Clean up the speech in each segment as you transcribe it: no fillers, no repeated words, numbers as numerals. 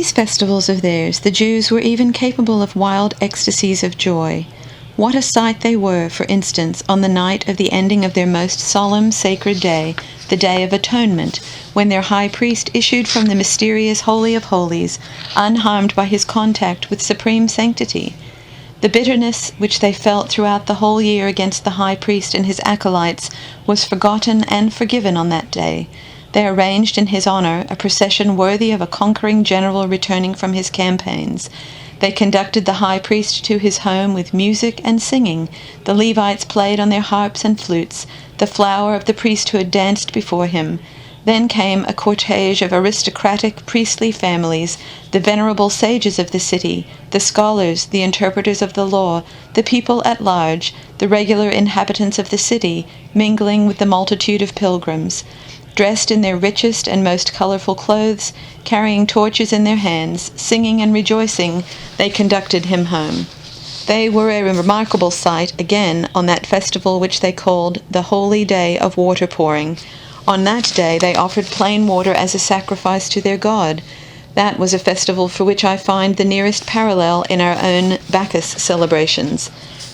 these festivals of theirs, the Jews were even capable of wild ecstasies of joy. What a sight they were, for instance, on the night of the ending of their most solemn sacred day, the Day of Atonement, when their high priest issued from the mysterious Holy of Holies, unharmed by his contact with supreme sanctity. The bitterness which they felt throughout the whole year against the high priest and his acolytes was forgotten and forgiven on that day. They arranged in his honor a procession worthy of a conquering general returning from his campaigns. They conducted the high priest to his home with music and singing. The Levites played on their harps and flutes. The flower of the priesthood danced before him. Then came a cortege of aristocratic priestly families, the venerable sages of the city, the scholars, the interpreters of the law, the people at large, the regular inhabitants of the city, mingling with the multitude of pilgrims. Dressed in their richest and most colorful clothes, carrying torches in their hands, singing and rejoicing, they conducted him home. They were a remarkable sight, again, on that festival which they called the Holy Day of Water Pouring. On that day they offered plain water as a sacrifice to their god. That was a festival for which I find the nearest parallel in our own Bacchus celebrations.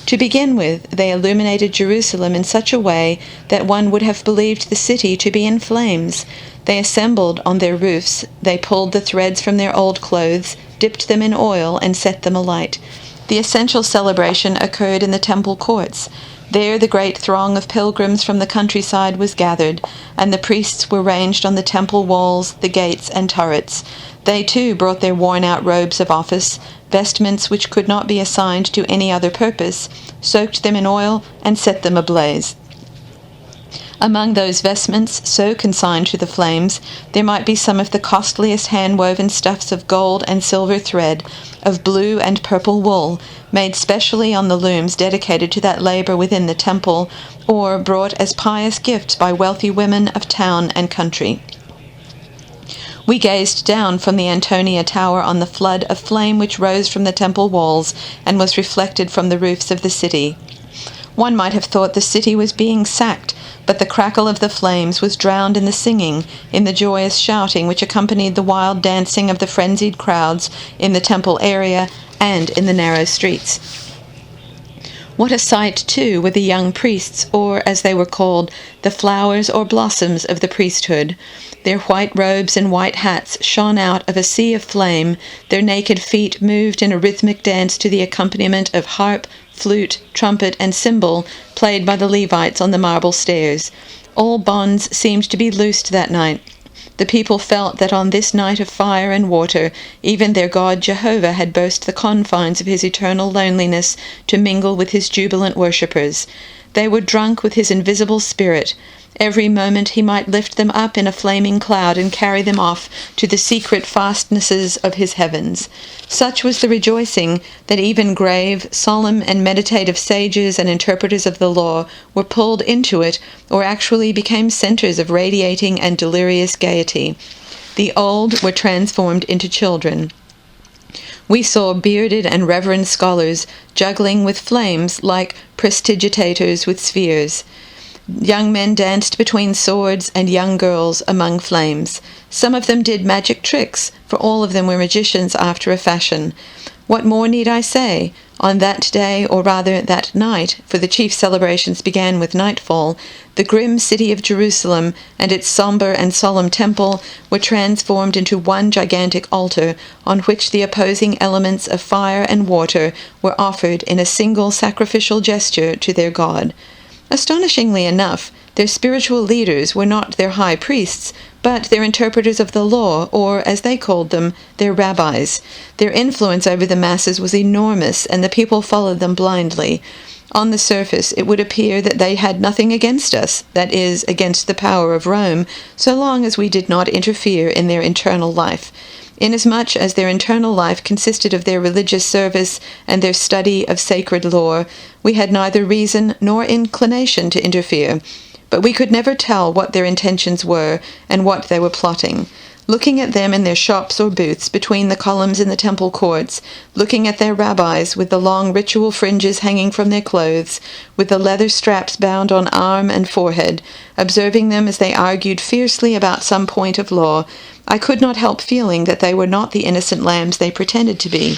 To begin with, they illuminated Jerusalem in such a way that one would have believed the city to be in flames. They assembled on their roofs, they pulled the threads from their old clothes, dipped them in oil, and set them alight. The essential celebration occurred in the temple courts. There the great throng of pilgrims from the countryside was gathered, and the priests were ranged on the temple walls, the gates, and turrets. They too brought their worn-out robes of office, vestments which could not be assigned to any other purpose, soaked them in oil, and set them ablaze. Among those vestments so consigned to the flames, there might be some of the costliest hand-woven stuffs of gold and silver thread, of blue and purple wool, made specially on the looms dedicated to that labor within the temple, or brought as pious gifts by wealthy women of town and country. We gazed down from the Antonia Tower on the flood of flame which rose from the temple walls and was reflected from the roofs of the city. One might have thought the city was being sacked, but the crackle of the flames was drowned in the singing, in the joyous shouting which accompanied the wild dancing of the frenzied crowds in the temple area and in the narrow streets. What a sight, too, were the young priests, or, as they were called, the flowers or blossoms of the priesthood. Their white robes and white hats shone out of a sea of flame. Their naked feet moved in a rhythmic dance to the accompaniment of harp, flute, trumpet, and cymbal, played by the Levites on the marble stairs. All bonds seemed to be loosed that night. The people felt that on this night of fire and water, even their God Jehovah had burst the confines of his eternal loneliness to mingle with his jubilant worshippers. They were drunk with his invisible spirit. Every moment he might lift them up in a flaming cloud and carry them off to the secret fastnesses of his heavens. Such was the rejoicing that even grave, solemn, and meditative sages and interpreters of the law were pulled into it, or actually became centers of radiating and delirious gaiety. The old were transformed into children. We saw bearded and reverend scholars juggling with flames like prestigitators with spheres. Young men danced between swords and young girls among flames. Some of them did magic tricks, for all of them were magicians after a fashion. What more need I say? On that day, or rather that night, for the chief celebrations began with nightfall, the grim city of Jerusalem and its somber and solemn temple were transformed into one gigantic altar on which the opposing elements of fire and water were offered in a single sacrificial gesture to their God. Astonishingly enough, their spiritual leaders were not their high priests, but their interpreters of the law, or, as they called them, their rabbis. Their influence over the masses was enormous, and the people followed them blindly. On the surface, it would appear that they had nothing against us, that is, against the power of Rome, so long as we did not interfere in their internal life. Inasmuch as their internal life consisted of their religious service and their study of sacred lore, we had neither reason nor inclination to interfere, but we could never tell what their intentions were and what they were plotting. looking at them in their shops or booths between the columns in the temple courts, looking at their rabbis with the long ritual fringes hanging from their clothes, with the leather straps bound on arm and forehead, observing them as they argued fiercely about some point of law, I could not help feeling that they were not the innocent lambs they pretended to be.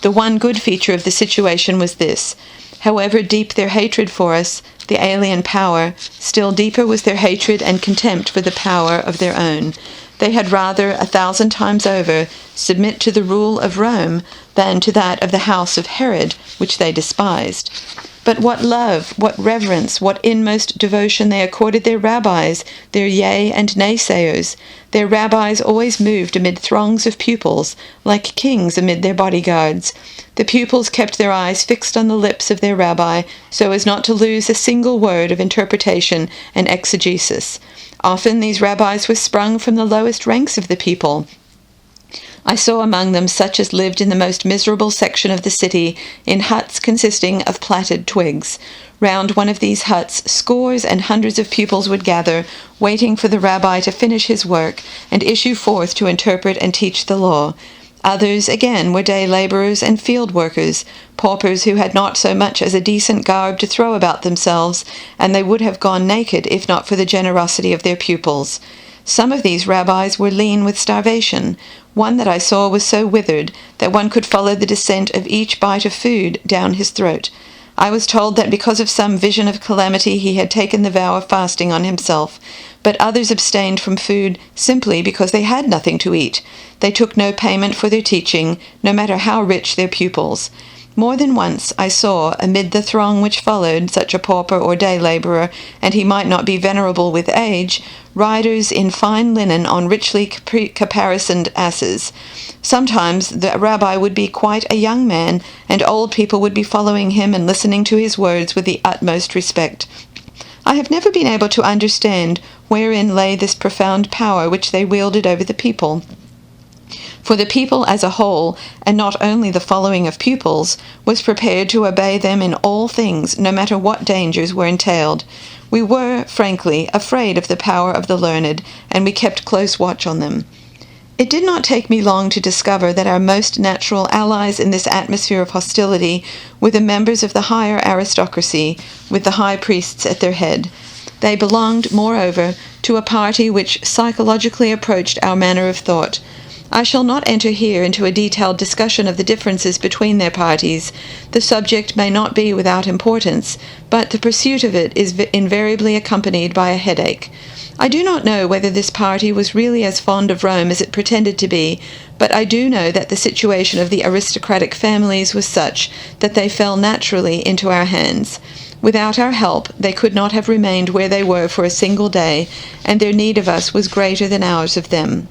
The one good feature of the situation was this: however deep their hatred for us, the alien power, still deeper was their hatred and contempt for the power of their own. They had rather, 1,000 times over, submit to the rule of Rome than to that of the house of Herod, which they despised. But what love, what reverence, what inmost devotion they accorded their rabbis, their yea and naysayers. Their rabbis always moved amid throngs of pupils, like kings amid their bodyguards. The pupils kept their eyes fixed on the lips of their rabbi, so as not to lose a single word of interpretation and exegesis. Often these rabbis were sprung from the lowest ranks of the people. I saw among them such as lived in the most miserable section of the city, in huts consisting of plaited twigs. Round one of these huts, scores and hundreds of pupils would gather, waiting for the rabbi to finish his work and issue forth to interpret and teach the law. Others, again, were day laborers and field workers, paupers who had not so much as a decent garb to throw about themselves, and they would have gone naked if not for the generosity of their pupils. Some of these rabbis were lean with starvation. One that I saw was so withered that one could follow the descent of each bite of food down his throat. I was told that because of some vision of calamity he had taken the vow of fasting on himself, but others abstained from food simply because they had nothing to eat. They took no payment for their teaching, no matter how rich their pupils. More than once I saw, amid the throng which followed such a pauper or day laborer, and he might not be venerable with age, riders in fine linen on richly caparisoned asses. Sometimes the rabbi would be quite a young man, and old people would be following him and listening to his words with the utmost respect. I have never been able to understand wherein lay this profound power which they wielded over the people. For the people as a whole, and not only the following of pupils, was prepared to obey them in all things, no matter what dangers were entailed. We were, frankly, afraid of the power of the learned, and we kept close watch on them. It did not take me long to discover that our most natural allies in this atmosphere of hostility were the members of the higher aristocracy, with the high priests at their head. They belonged, moreover, to a party which psychologically approached our manner of thought. I shall not enter here into a detailed discussion of the differences between their parties. The subject may not be without importance, but the pursuit of it is invariably accompanied by a headache. I do not know whether this party was really as fond of Rome as it pretended to be, but I do know that the situation of the aristocratic families was such that they fell naturally into our hands. Without our help, they could not have remained where they were for a single day, and their need of us was greater than ours of them.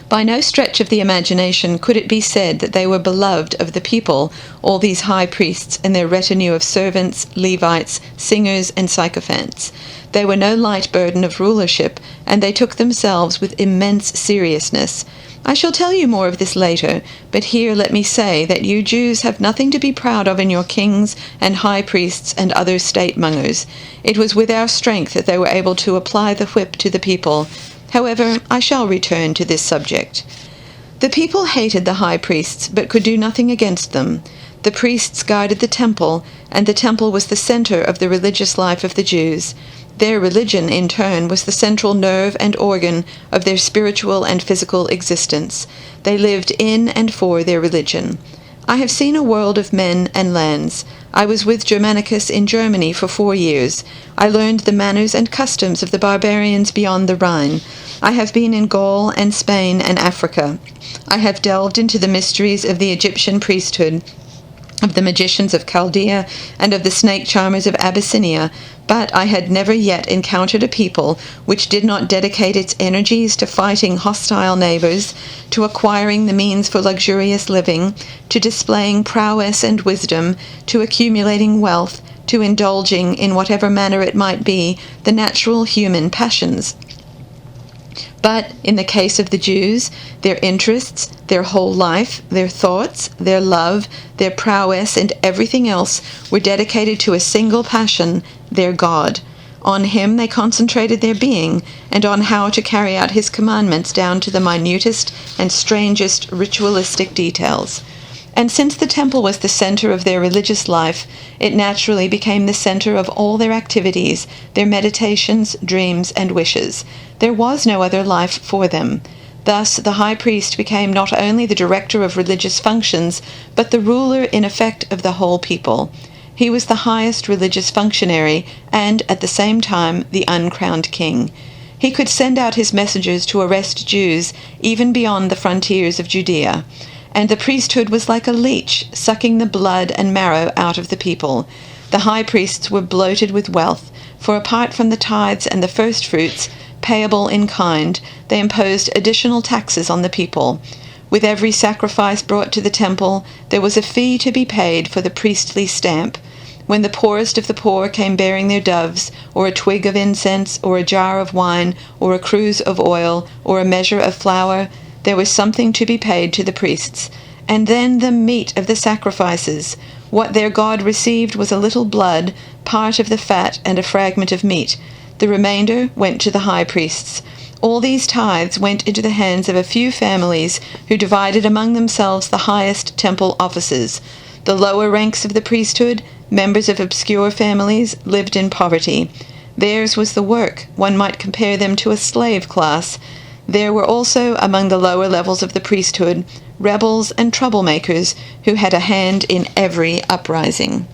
By no stretch of the imagination could it be said that they were beloved of the people, all these high priests and their retinue of servants, Levites, singers, and sycophants. They were no light burden of rulership, and they took themselves with immense seriousness. I shall tell you more of this later, but here let me say that you Jews have nothing to be proud of in your kings and high priests and other state-mongers. It was with our strength that they were able to apply the whip to the people. However, I shall return to this subject. The people hated the high priests, but could do nothing against them. The priests guarded the temple, and the temple was the center of the religious life of the Jews. Their religion, in turn, was the central nerve and organ of their spiritual and physical existence. They lived in and for their religion. I have seen a world of men and lands. I was with Germanicus in Germany for 4 years. I learned the manners and customs of the barbarians beyond the Rhine. I have been in Gaul and Spain and Africa. I have delved into the mysteries of the Egyptian priesthood, of the magicians of Chaldea, and of the snake charmers of Abyssinia, but I had never yet encountered a people which did not dedicate its energies to fighting hostile neighbors, to acquiring the means for luxurious living, to displaying prowess and wisdom, to accumulating wealth, to indulging, in whatever manner it might be, the natural human passions. But in the case of the Jews, their interests, their whole life, their thoughts, their love, their prowess, and everything else were dedicated to a single passion, their God. On him they concentrated their being, and on how to carry out his commandments down to the minutest and strangest ritualistic details. And since the temple was the center of their religious life, it naturally became the center of all their activities, their meditations, dreams, and wishes. There was no other life for them. Thus, the high priest became not only the director of religious functions, but the ruler in effect of the whole people. He was the highest religious functionary, and, at the same time, the uncrowned king. He could send out his messengers to arrest Jews, even beyond the frontiers of Judea. And the priesthood was like a leech, sucking the blood and marrow out of the people. The high priests were bloated with wealth, for apart from the tithes and the first fruits, payable in kind, they imposed additional taxes on the people. With every sacrifice brought to the temple, there was a fee to be paid for the priestly stamp. When the poorest of the poor came bearing their doves, or a twig of incense, or a jar of wine, or a cruse of oil, or a measure of flour, there was something to be paid to the priests. And then the meat of the sacrifices. What their God received was a little blood, part of the fat, and a fragment of meat. The remainder went to the high priests. All these tithes went into the hands of a few families who divided among themselves the highest temple offices. The lower ranks of the priesthood, members of obscure families, lived in poverty. Theirs was the work. One might compare them to a slave class. There were also, among the lower levels of the priesthood, rebels and troublemakers who had a hand in every uprising.